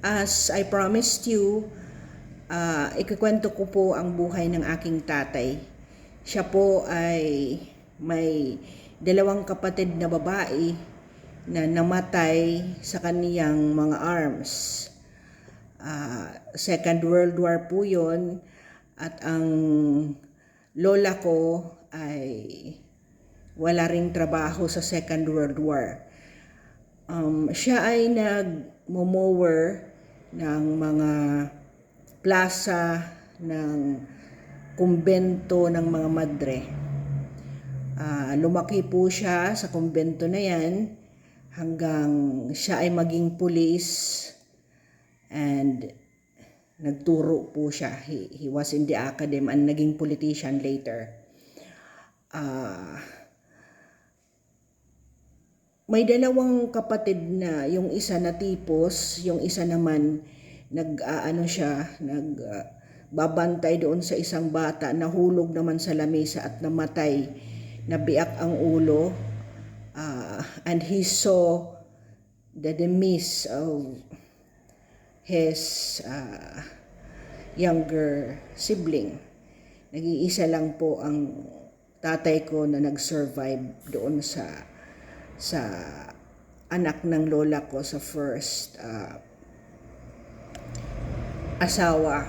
As I promised you, ikikwento ko po ang buhay ng aking tatay. Siya po ay may dalawang kapatid na babae na namatay sa kaniyang mga arms. Second World War po yun, at ang lola ko ay wala ring trabaho sa Second World War. Siya ay nag-mower ng mga plaza ng kumbento ng mga madre. Lumaki po siya sa kumbento na yan hanggang siya ay maging pulis, and nagturo po siya. He was in the academy and naging politician later. May dalawang kapatid na, yung isa na tipos, yung isa naman nagbabantay doon sa isang bata, nahulog naman sa lamesa at namatay, nabiak ang ulo, and he saw the demise of his younger sibling. Nag-iisa lang po ang tatay ko na nag-survive doon sa anak ng lola ko sa first asawa.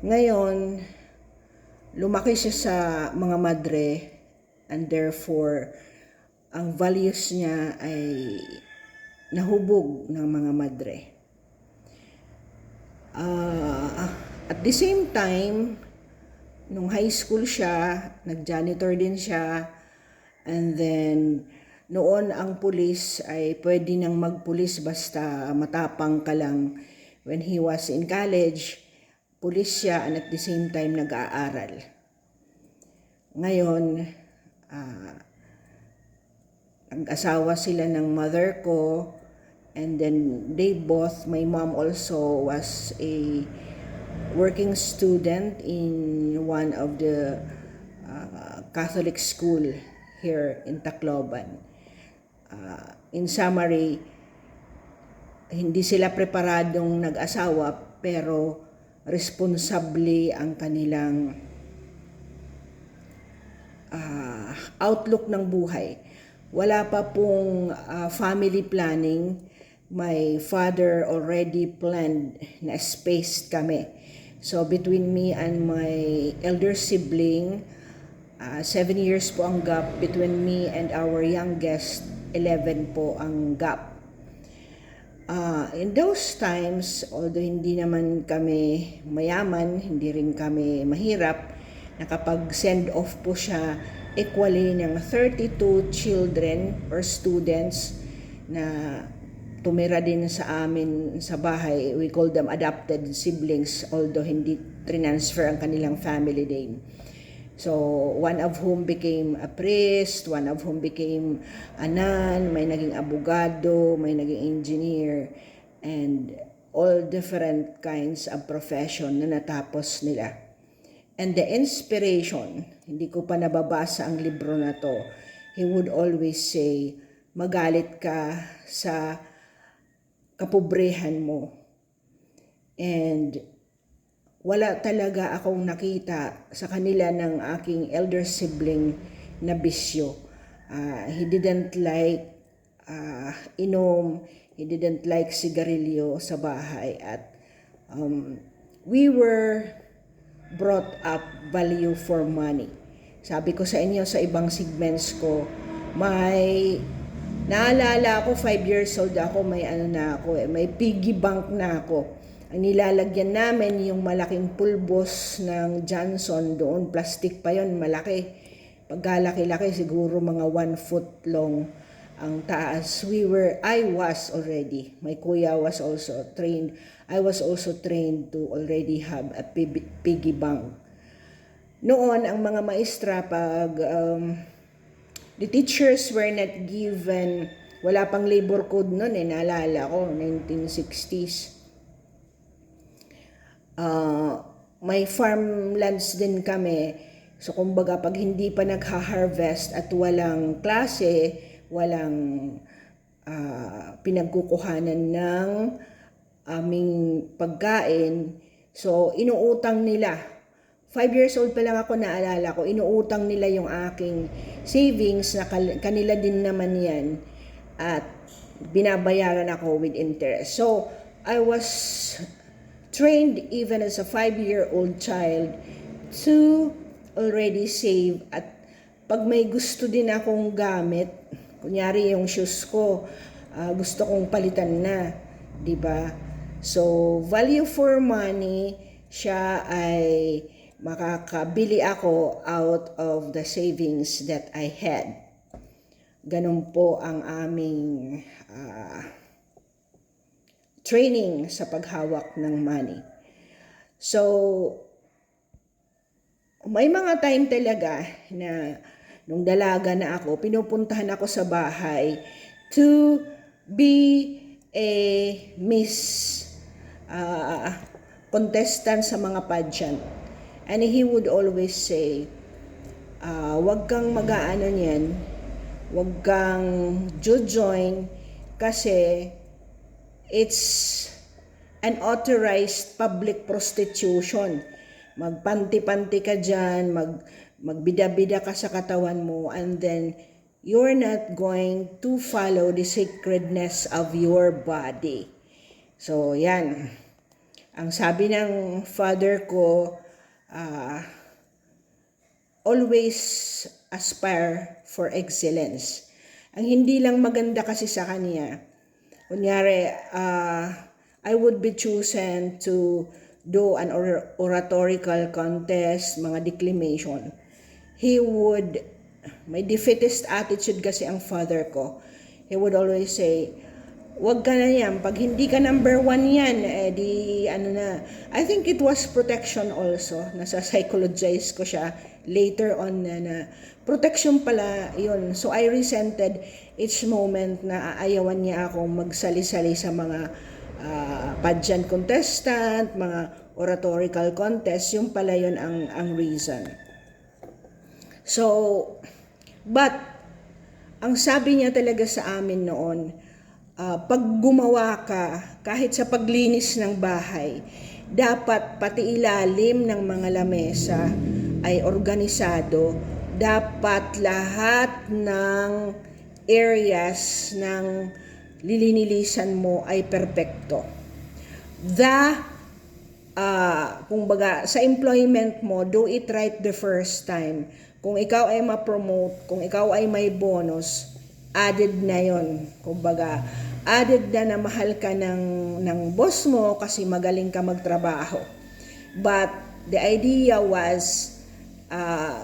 Ngayon, lumaki siya sa mga madre, and therefore ang values niya ay nahubog ng mga madre. At the same time, nung high school siya, nag-janitor din siya, and then noon ang pulis ay pwede nang magpulis basta matapang ka lang. When he was in college, pulis siya, and at the same time nag-aaral. Ngayon, nag-asawa sila ng mother ko, and then they both, my mom also was a working student in one of the Catholic school here in Tacloban. In summary, hindi sila preparadong nag-asawa, pero responsable ang kanilang outlook ng buhay. Wala pa pong family planning. My father already planned na spaced kami. So between me and my elder sibling, 7 years po ang gap. Between me and our youngest, 11 po ang gap. In those times, although hindi naman kami mayaman, hindi rin kami mahirap, nakapag-send off po siya equally ng 32 children or students na tumira din sa amin sa bahay. We call them adopted siblings, although hindi transfer ang kanilang family name. So, one of whom became a priest, one of whom became a nun, may naging abogado, may naging engineer, and all different kinds of profession na natapos nila. And the inspiration, hindi ko pa nababasa ang libro na to, he would always say, magalit ka sa kapobrehan mo. And wala talaga akong nakita sa kanila ng aking elder sibling na bisyo. He didn't like inom, he didn't like sigarilyo sa bahay, at we were brought up value for money. Sabi ko sa inyo sa ibang segments ko, naalala ako 5 years old ako, may piggy bank na ako. Ang nilalagyan namin yung malaking pulbos ng Johnson doon, plastic pa yon, malaki. Pagkalaki-laki siguro mga 1 foot long ang taas. I was already, my kuya was also trained. I was also trained to already have a piggy bank. Noon, ang mga maestra, pag the teachers were not given, wala pang labor code noon naalala ko, 1960s. May farmlands din kami. So kumbaga pag hindi pa nagha-harvest at walang klase, walang pinagkukuhanan ng aming pagkain. So, inuutang nila. 5 years old pa lang ako, naalala ko, inuutang nila yung aking savings na kanila din naman yan. At binabayaran ako with interest. So, I was trained even as a 5-year-old child to already save. At pag may gusto din akong gamit, kunyari yung shoes ko, gusto kong palitan na, di ba? So, value for money, siya ay makakabili ako out of the savings that I had. Ganun po ang aming training sa paghawak ng money. So, may mga time talaga na nung dalaga na ako, pinupuntahan ako sa bahay to be a contestant sa mga pageant. And he would always say, wag kang mag-aano niyan, wag kang join kasi it's an authorized public prostitution. Magpanti-panti ka dyan, magbida-bida ka sa katawan mo, and then you're not going to follow the sacredness of your body. So, yan. Ang sabi ng father ko, always aspire for excellence. Ang hindi lang maganda kasi sa kanya, kunyari, I would be chosen to do an oratorical contest, mga declamation. May defeatist attitude kasi ang father ko. He would always say, wag ka na yan. Pag hindi ka number 1 yan, I think it was protection also. Nasa-psychologize ko siya later on na protection pala yun. So I resented each moment na aayawan niya akong magsali-sali sa mga pageant contestant, mga oratorical contest. Yung pala yun ang reason. So, but, ang sabi niya talaga sa amin noon, pag gumawa ka, kahit sa paglinis ng bahay, dapat pati ilalim ng mga lamesa ay organisado. Dapat lahat ng areas ng lilinilisan mo ay perpekto. Kumbaga, sa employment mo, do it right the first time. Kung ikaw ay ma-promote, kung ikaw ay may bonus, added na yon. Kumbaga, added na mahal ka ng boss mo kasi magaling ka magtrabaho. But the idea was,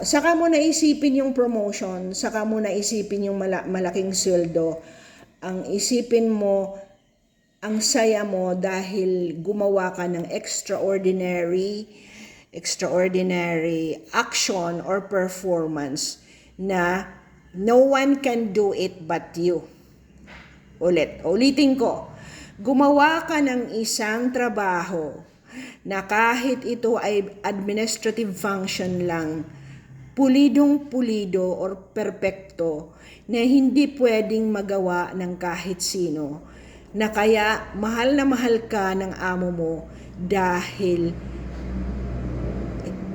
saka mo naisipin yung promotion, saka mo naisipin yung malaking sweldo. Ang isipin mo, ang saya mo dahil gumawa ka ng extraordinary action or performance na no one can do it but you. Ulitin ko. Gumawa ka ng isang trabaho na kahit ito ay administrative function lang, pulidong-pulido or perpekto na hindi pwedeng magawa ng kahit sino, na kaya mahal na mahal ka ng amo mo dahil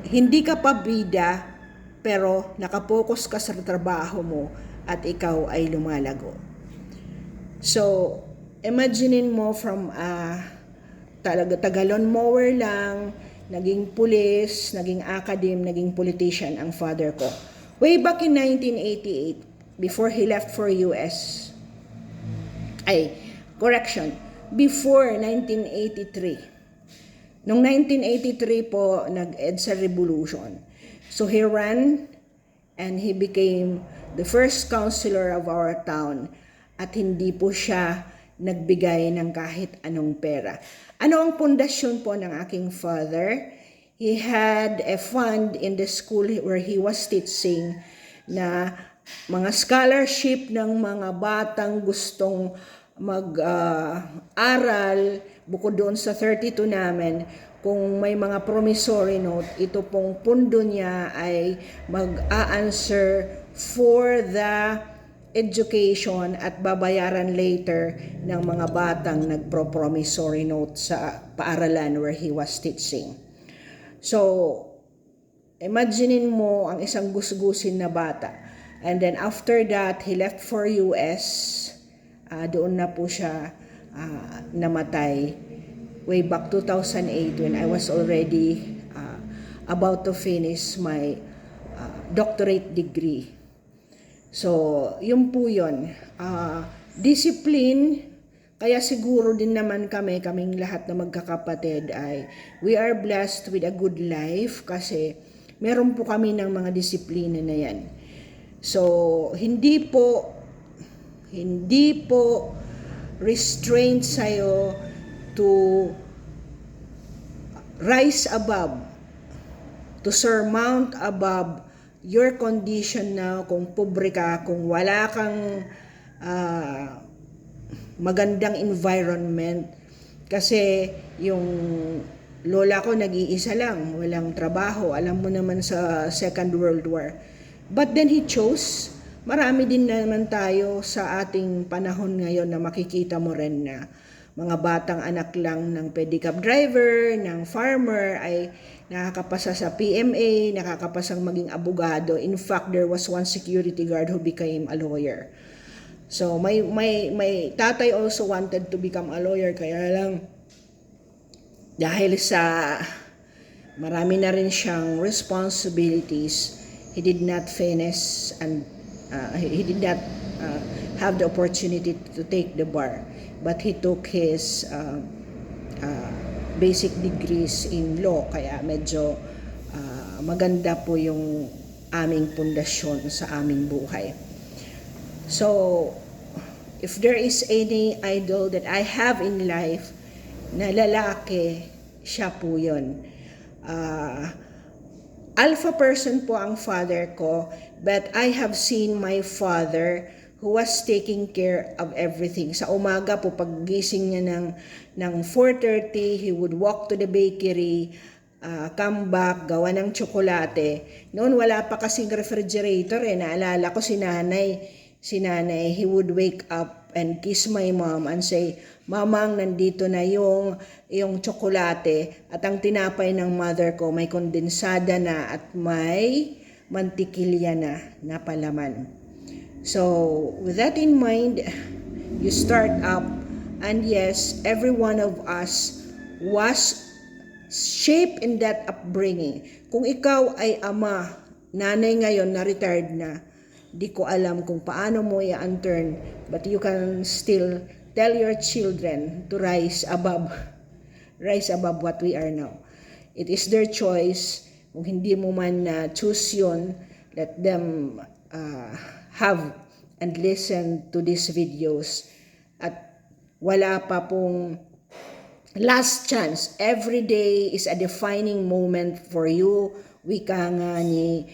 hindi ka pa bida pero nakapokus ka sa trabaho mo at ikaw ay lumalago. So, imaginein mo from tagalon mower lang, naging pulis, naging academe, naging politician ang father ko. Way back in 1988, before he left for US. Before 1983. Noong 1983 po, nag-EDSA revolution. So he ran and he became the first councilor of our town at hindi po siya nagbigay ng kahit anong pera. Ano ang pundasyon po ng aking father? He had a fund in the school where he was teaching na mga scholarship ng mga batang gustong mag-aral bukod doon sa 32 namin. Kung may mga promissory note, ito pong pundo niya ay mag-a-answer for the education at babayaran later ng mga batang nagpro-promissory note sa paaralan where he was teaching. So, imaginein mo ang isang gusgusin na bata. And then after that, he left for US. Doon na po siya namatay way back 2008 when I was already about to finish my doctorate degree. So, yun po yun. Discipline, kaya siguro din naman kaming lahat na magkakapatid ay we are blessed with a good life kasi meron po kami ng mga disiplina na yan. So, hindi po restraint sa'yo to rise above, to surmount above your condition na kung pobre ka, kung wala kang magandang environment. Kasi yung lola ko nag-iisa lang, walang trabaho. Alam mo naman sa Second World War. But then he chose. Marami din naman tayo sa ating panahon ngayon na makikita mo rin na mga batang anak lang ng pedicab driver, ng farmer ay nakakapasa sa PMA, nakakapasang maging abogado. In fact, there was one security guard who became a lawyer. So, my tatay also wanted to become a lawyer, kaya lang dahil sa marami na rin siyang responsibilities, he did not finish and he did not have the opportunity to take the bar. But he took his basic degrees in law, kaya medyo maganda po yung aming pundasyon sa aming buhay. So, if there is any idol that I have in life na lalaki, siya po yun. Alpha person po ang father ko, but I have seen my father who was taking care of everything. Sa umaga po, paggising niya ng 4:30, he would walk to the bakery, come back, gawa ng tsokolate. Noon wala pa kasing refrigerator naalala ko si nanay, he would wake up and kiss my mom and say, "Mamang, nandito na yung tsokolate at ang tinapay ng mother ko may kondensada na at may mantikilya na palaman." So, with that in mind, you start up, and yes, every one of us was shaped in that upbringing. Kung ikaw ay ama, nanay ngayon na retired na, di ko alam kung paano mo i-unturn, but you can still tell your children to rise above what we are now. It is their choice. Kung hindi mo man choose yun, let them have and listen to these videos. At wala pa pong last chance. Every day is a defining moment for you. Wika nga ni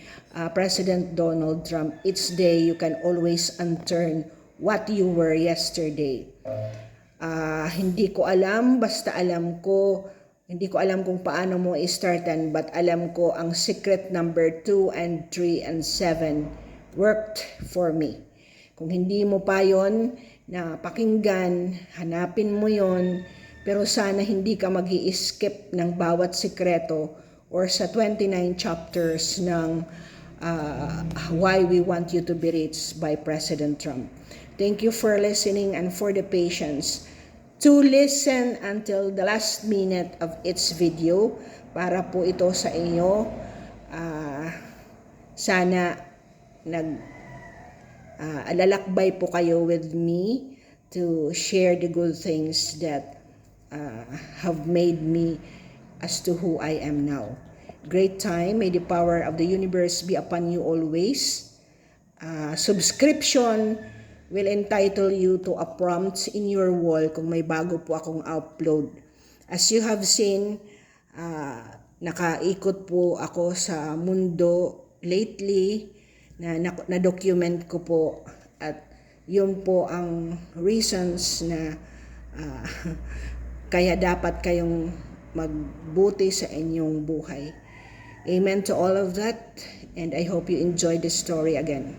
President Donald Trump, each day you can always unturn what you were yesterday. Hindi ko alam, basta alam ko, hindi ko alam kung paano mo i-startan, but alam ko ang secret number 2 and 3 and 7 worked for me. Kung hindi mo pa yon na pakinggan, hanapin mo yon, pero sana hindi ka mag-i-skip ng bawat sikreto or sa 29 chapters ng Why We Want You to Be Rich by President Trump. Thank you for listening and for the patience to listen until the last minute of each video para po ito sa inyo. Sana alalakbay po kayo with me to share the good things that have made me as to who I am now. Great time. May the power of the universe be upon you always. Subscription will entitle you to a prompt in your wall kung may bago po akong upload. As you have seen, nakaikot po ako sa mundo lately, na-document ko po, at yun po ang reasons na kaya dapat kayong magbuti sa inyong buhay. Amen to all of that, and I hope you enjoy the story again.